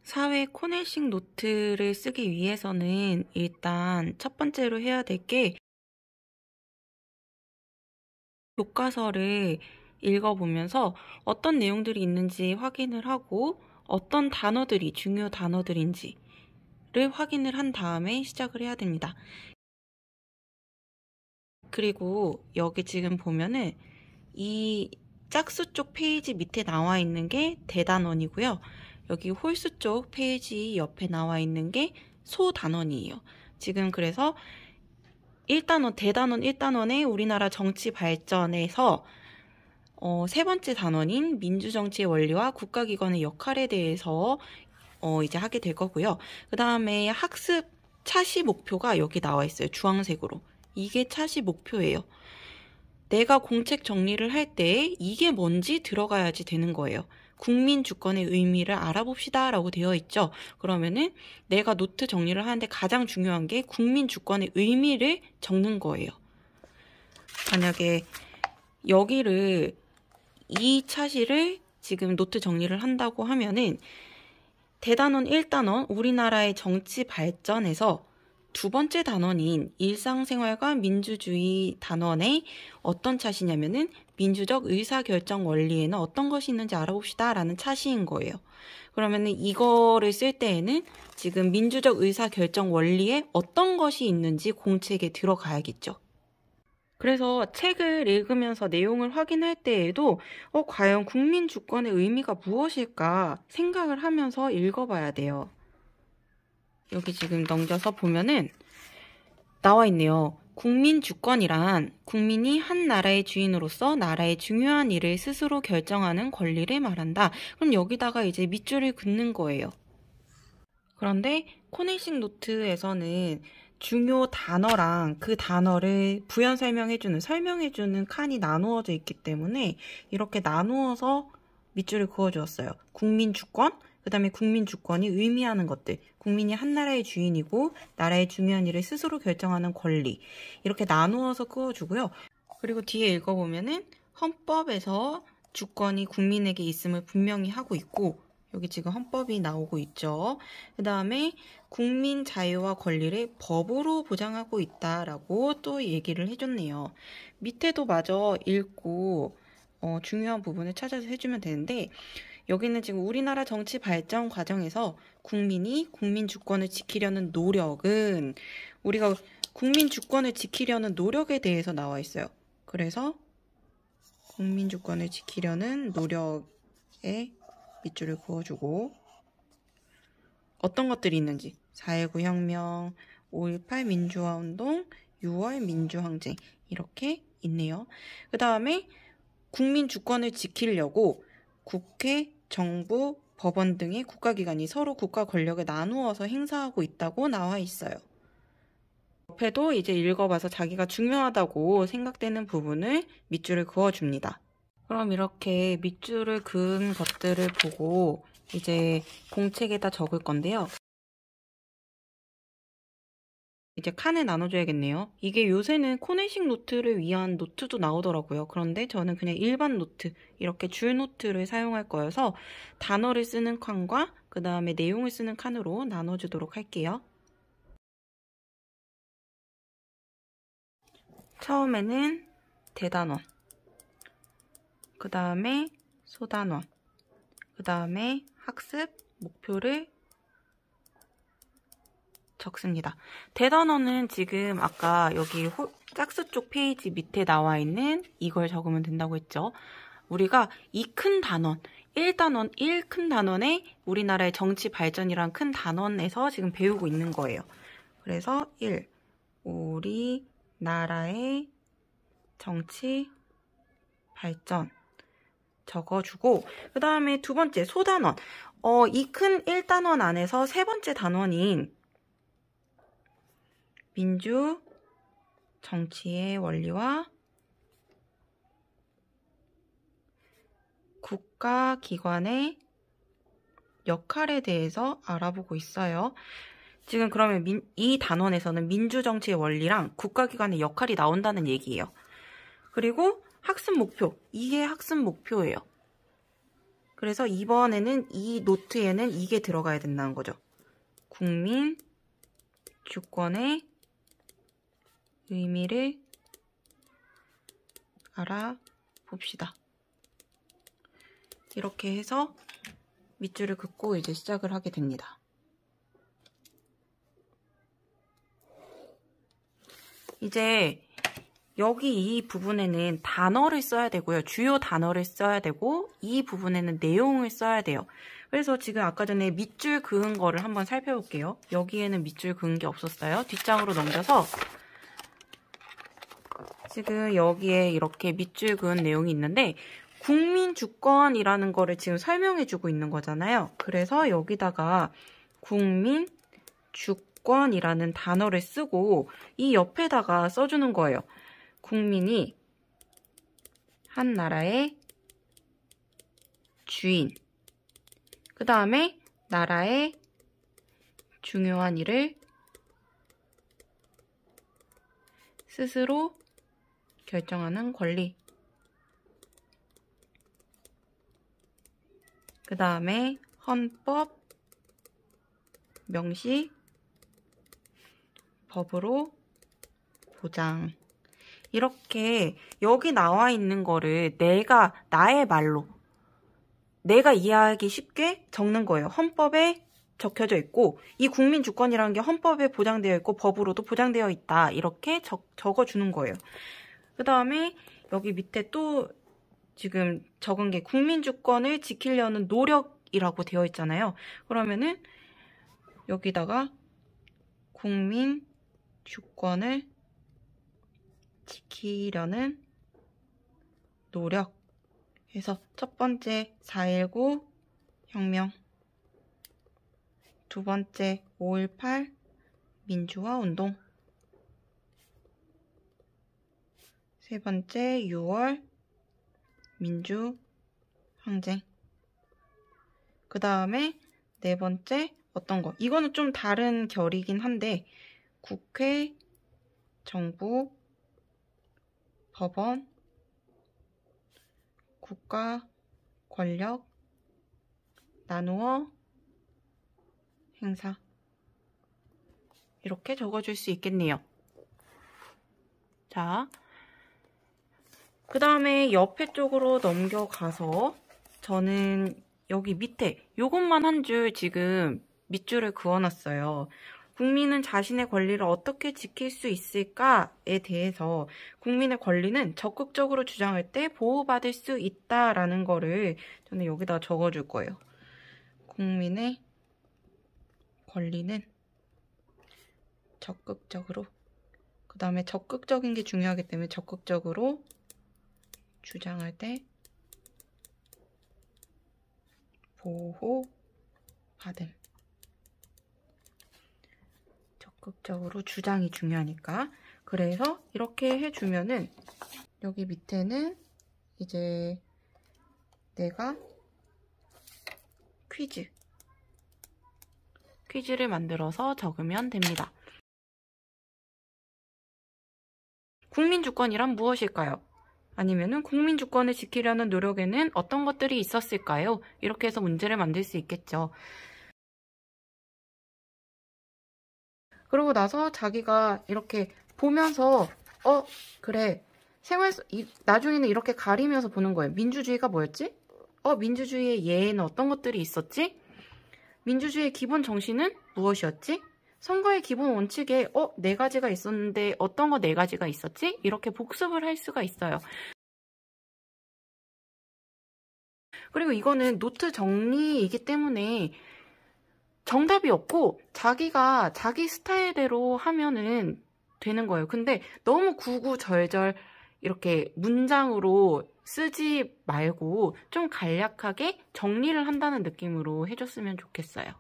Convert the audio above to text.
사회 코넬식 노트를 쓰기 위해서는 일단 첫 번째로 해야 될 게 교과서를 읽어보면서 어떤 내용들이 있는지 확인을 하고 어떤 단어들이 중요 단어들인지를 확인을 한 다음에 시작을 해야 됩니다. 그리고 여기 지금 보면은 이 짝수 쪽 페이지 밑에 나와 있는 게 대단원이고요. 여기 홀수 쪽 페이지 옆에 나와 있는 게 소단원이에요. 지금 그래서 1단원, 대단원 1단원의 우리나라 정치 발전에서 세 번째 단원인 민주정치의 원리와 국가기관의 역할에 대해서 이제 하게 될 거고요. 그 다음에 학습 차시 목표가 여기 나와 있어요. 주황색으로. 이게 차시 목표예요. 내가 공책 정리를 할 때 이게 뭔지 들어가야지 되는 거예요. 국민 주권의 의미를 알아봅시다 라고 되어 있죠. 그러면은 내가 노트 정리를 하는데 가장 중요한 게 국민 주권의 의미를 적는 거예요. 만약에 여기를 이 차시를 지금 노트 정리를 한다고 하면은 대단원 1단원 우리나라의 정치 발전에서 두 번째 단원인 일상생활과 민주주의 단원의 어떤 차시냐면은 민주적 의사결정 원리에는 어떤 것이 있는지 알아봅시다 라는 차시인 거예요. 그러면은 이거를 쓸 때에는 지금 민주적 의사결정 원리에 어떤 것이 있는지 공책에 들어가야겠죠. 그래서 책을 읽으면서 내용을 확인할 때에도 과연 국민 주권의 의미가 무엇일까 생각을 하면서 읽어봐야 돼요. 여기 지금 넘겨서 보면은 나와 있네요. 국민 주권이란 국민이 한 나라의 주인으로서 나라의 중요한 일을 스스로 결정하는 권리를 말한다. 그럼 여기다가 이제 밑줄을 긋는 거예요. 그런데 코넬식 노트에서는 중요 단어랑 그 단어를 부연 설명해주는 칸이 나누어져 있기 때문에 이렇게 나누어서 밑줄을 그어주었어요. 국민 주권, 그 다음에 국민 주권이 의미하는 것들, 국민이 한 나라의 주인이고 나라의 중요한 일을 스스로 결정하는 권리, 이렇게 나누어서 그어주고요. 그리고 뒤에 읽어보면은 헌법에서 주권이 국민에게 있음을 분명히 하고 있고, 여기 지금 헌법이 나오고 있죠. 그 다음에 국민 자유와 권리를 법으로 보장하고 있다라고 또 얘기를 해줬네요. 밑에도 마저 읽고 중요한 부분을 찾아서 해주면 되는데, 여기는 지금 우리나라 정치 발전 과정에서 국민이 국민 주권을 지키려는 노력은 우리가 국민 주권을 지키려는 노력에 대해서 나와 있어요. 그래서 국민 주권을 지키려는 노력에 밑줄을 그어주고 어떤 것들이 있는지 4.19 혁명, 5.18 민주화운동, 6월 민주항쟁 이렇게 있네요. 그 다음에 국민 주권을 지키려고 국회, 정부, 법원 등의 국가기관이 서로 국가 권력을 나누어서 행사하고 있다고 나와 있어요. 옆에도 이제 읽어봐서 자기가 중요하다고 생각되는 부분을 밑줄을 그어줍니다. 그럼 이렇게 밑줄을 그은 것들을 보고 이제 공책에다 적을 건데요. 이제 칸에 나눠줘야겠네요. 이게 요새는 코넬식 노트를 위한 노트도 나오더라고요. 그런데 저는 그냥 일반 노트, 이렇게 줄 노트를 사용할 거여서 단어를 쓰는 칸과 그 다음에 내용을 쓰는 칸으로 나눠주도록 할게요. 처음에는 대단원, 그 다음에 소단원, 그 다음에 학습 목표를 적습니다. 대단원은 지금 아까 여기 짝수 쪽 페이지 밑에 나와 있는 이걸 적으면 된다고 했죠. 우리가 이 큰 단원, 1단원, 1 큰 단원에 우리나라의 정치 발전이란 큰 단원에서 지금 배우고 있는 거예요. 그래서 1, 우리나라의 정치 발전 적어주고, 그 다음에 두 번째 소단원. 이 큰 1단원 안에서 세 번째 단원인 민주 정치의 원리와 국가기관의 역할에 대해서 알아보고 있어요. 지금 그러면 이 단원에서는 민주정치의 원리랑 국가기관의 역할이 나온다는 얘기예요. 그리고 학습 목표, 이게 학습 목표예요. 그래서 이번에는 이 노트에는 이게 들어가야 된다는 거죠. 국민 주권의 의미를 알아봅시다. 이렇게 해서 밑줄을 긋고 이제 시작을 하게 됩니다. 이제 여기 이 부분에는 단어를 써야 되고요. 주요 단어를 써야 되고 이 부분에는 내용을 써야 돼요. 그래서 지금 아까 전에 밑줄 그은 거를 한번 살펴볼게요. 여기에는 밑줄 그은 게 없었어요. 뒷장으로 넘겨서 지금 여기에 이렇게 밑줄 그은 내용이 있는데 국민주권이라는 거를 지금 설명해주고 있는 거잖아요. 그래서 여기다가 국민주권이라는 단어를 쓰고 이 옆에다가 써주는 거예요. 국민이 한 나라의 주인, 그 다음에 나라의 중요한 일을 스스로 결정하는 권리, 그 다음에 헌법 명시 법으로 보장. 이렇게 여기 나와 있는 거를 나의 말로 내가 이해하기 쉽게 적는 거예요. 헌법에 적혀져 있고 이 국민주권이라는 게 헌법에 보장되어 있고 법으로도 보장되어 있다. 이렇게 적어주는 거예요. 그 다음에 여기 밑에 또 지금 적은 게 국민주권을 지키려는 노력이라고 되어 있잖아요. 그러면은 여기다가 국민주권을 지키려는 노력 해서 첫 번째 4.19 혁명, 두 번째 5.18 민주화 운동, 세 번째 6월 민주항쟁, 그 다음에 네 번째 어떤 거, 이거는 좀 다른 결이긴 한데 국회, 정부, 법원, 국가, 권력, 나누어, 행사. 이렇게 적어줄 수 있겠네요. 자, 그 다음에 옆에 쪽으로 넘겨가서 저는 여기 밑에 요것만 한 줄 지금 밑줄을 그어놨어요. 국민은 자신의 권리를 어떻게 지킬 수 있을까에 대해서 국민의 권리는 적극적으로 주장할 때 보호받을 수 있다라는 거를 저는 여기다 적어줄 거예요. 국민의 권리는 적극적으로, 그 다음에 적극적인 게 중요하기 때문에 적극적으로 주장할 때 보호받음. 적극적으로 주장이 중요하니까. 그래서 이렇게 해주면은 여기 밑에는 이제 내가 퀴즈를 만들어서 적으면 됩니다. 국민주권이란 무엇일까요? 아니면은 국민주권을 지키려는 노력에는 어떤 것들이 있었을까요? 이렇게 해서 문제를 만들 수 있겠죠. 그러고 나서 자기가 이렇게 보면서 그래, 나중에는 이렇게 가리면서 보는 거예요. 민주주의가 뭐였지? 민주주의의 예에는 어떤 것들이 있었지? 민주주의의 기본 정신은 무엇이었지? 선거의 기본 원칙에 4가지가 있었는데 어떤 거 4가지가 있었지? 이렇게 복습을 할 수가 있어요. 그리고 이거는 노트 정리이기 때문에 정답이 없고 자기가 자기 스타일대로 하면은 되는 거예요. 근데 너무 구구절절 이렇게 문장으로 쓰지 말고 좀 간략하게 정리를 한다는 느낌으로 해줬으면 좋겠어요.